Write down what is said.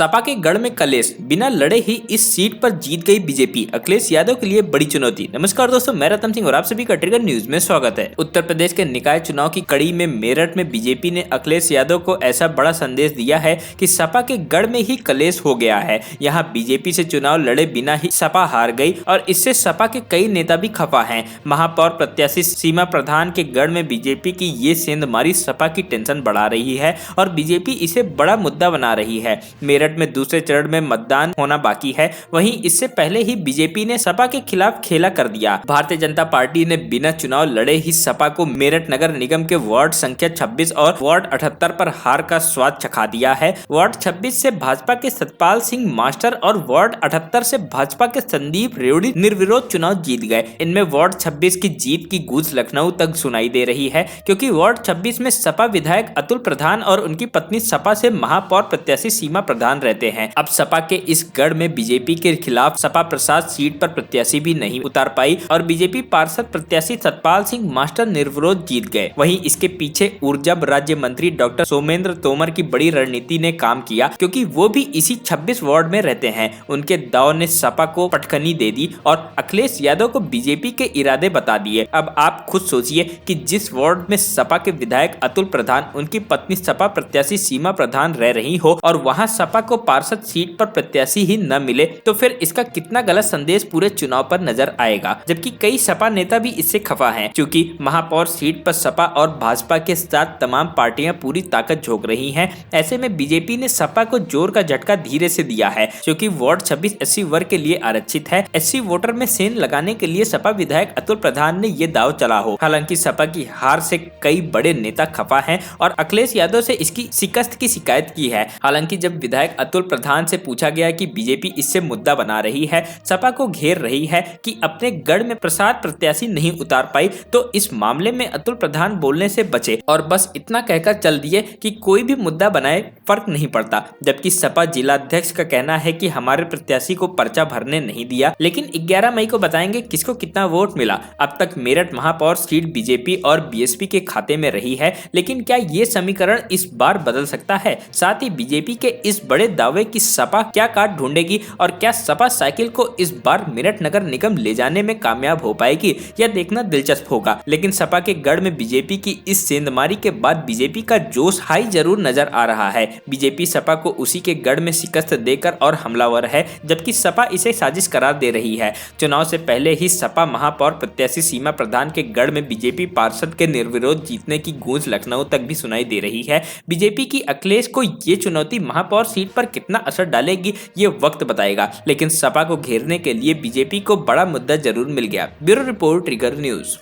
सपा के गढ़ में कलेश, बिना लड़े ही इस सीट पर जीत गई बीजेपी। अखिलेश यादव के लिए बड़ी चुनौती। नमस्कार दोस्तों, मैं रतन सिंह और आप सभी का ट्रिगर न्यूज में स्वागत है। उत्तर प्रदेश के निकाय चुनाव की कड़ी में मेरठ में बीजेपी ने अखिलेश यादव को ऐसा बड़ा संदेश दिया है कि सपा के गढ़ में ही कलेश हो गया है। यहाँ बीजेपी से चुनाव लड़े बिना ही सपा हार गई और इससे सपा के कई नेता भी खफा हैं। महापौर प्रत्याशी सीमा प्रधान के गढ़ में बीजेपी की ये सेंधमारी सपा की टेंशन बढ़ा रही है और बीजेपी इसे बड़ा मुद्दा बना रही है। मेरठ में दूसरे चरण में मतदान होना बाकी है। वहीं इससे पहले ही बीजेपी ने सपा के खिलाफ खेला कर दिया। भारतीय जनता पार्टी ने बिना चुनाव लड़े ही सपा को मेरठ नगर निगम के वार्ड संख्या 26 और वार्ड 78 पर हार का स्वाद चखा दिया है। वार्ड 26 से भाजपा के सतपाल सिंह मास्टर और वार्ड 78 से भाजपा के संदीप रेवड़ी निर्विरोध चुनाव जीत गए। इनमें वार्ड 26 की जीत की गूंज लखनऊ तक सुनाई दे रही है, क्योंकि वार्ड 26 में सपा विधायक अतुल प्रधान और उनकी पत्नी सपा से महापौर प्रत्याशी सीमा प्रधान रहते हैं। अब सपा के इस गढ़ में बीजेपी के खिलाफ सपा प्रसाद सीट पर प्रत्याशी भी नहीं उतार पाई और बीजेपी पार्षद प्रत्याशी सतपाल सिंह मास्टर निर्विरोध जीत गए। वहीं इसके पीछे ऊर्जा राज्य मंत्री डॉक्टर सोमेंद्र तोमर की बड़ी रणनीति ने काम किया, क्योंकि वो भी इसी 26 वार्ड में रहते हैं। उनके दाव ने सपा को पटखनी दे दी और अखिलेश यादव को बीजेपी के इरादे बता दिए। अब आप खुद सोचिए कि जिस वार्ड में सपा के विधायक अतुल प्रधान, उनकी पत्नी सपा प्रत्याशी सीमा प्रधान रह रही हो और वहां सपा को पार्षद सीट पर प्रत्याशी ही न मिले, तो फिर इसका कितना गलत संदेश पूरे चुनाव पर नजर आएगा। जबकि कई सपा नेता भी इससे खफा हैं, क्योंकि महापौर सीट पर सपा और भाजपा के साथ तमाम पार्टियां पूरी ताकत झोंक रही हैं। ऐसे में बीजेपी ने सपा को जोर का झटका धीरे से दिया है, क्योंकि वार्ड 26 एससी वर्ग के लिए आरक्षित है। एससी वोटर में सेंध लगाने के लिए सपा विधायक अतुल प्रधान ने ये दाव चला हो। हालांकि सपा की हार से कई बड़े नेता खफा हैं और अखिलेश यादव से इसकी शिकस्त की शिकायत की है। हालांकि जब विधायक अतुल प्रधान से पूछा गया कि बीजेपी इससे मुद्दा बना रही है, सपा को घेर रही है कि अपने गढ़ में प्रसाद प्रत्याशी नहीं उतार पाई, तो इस मामले में अतुल प्रधान बोलने से बचे और बस इतना कहकर चल दिए कि कोई भी मुद्दा बनाए फर्क नहीं पड़ता। जबकि सपा जिलाध्यक्ष का कहना है कि हमारे प्रत्याशी को पर्चा भरने नहीं दिया, लेकिन 11 मई को बताएंगे किसको कितना वोट मिला। अब तक मेरठ महापौर सीट बीजेपी और बीएसपी के खाते में रही है, लेकिन क्या ये समीकरण इस बार बदल सकता है? साथ ही बीजेपी के इस बड़े दावे की सपा क्या काट ढूंढेगी और क्या सपा साइकिल को इस बार मेरठ नगर निगम ले जाने में कामयाब हो पाएगी, यह देखना दिलचस्प होगा। लेकिन सपा के गढ़ में बीजेपी की इस सेंधमारी के बाद बीजेपी का जोश हाई जरूर नजर आ रहा है। बीजेपी सपा को उसी के गढ़ में शिकस्त देकर और हमलावर है, जबकि सपा इसे साजिश करार दे रही है। चुनाव से पहले ही सपा महापौर प्रत्याशी सीमा प्रधान के गढ़ में बीजेपी पार्षद के निर्विरोध जीतने की गूंज लखनऊ तक भी सुनाई दे रही है। बीजेपी की अखिलेश को ये चुनौती महापौर सीट पर कितना असर डालेगी, ये वक्त बताएगा। लेकिन सपा को घेरने के लिए बीजेपी को बड़ा मुद्दा जरूर मिल गया। Bureau report, trigger news.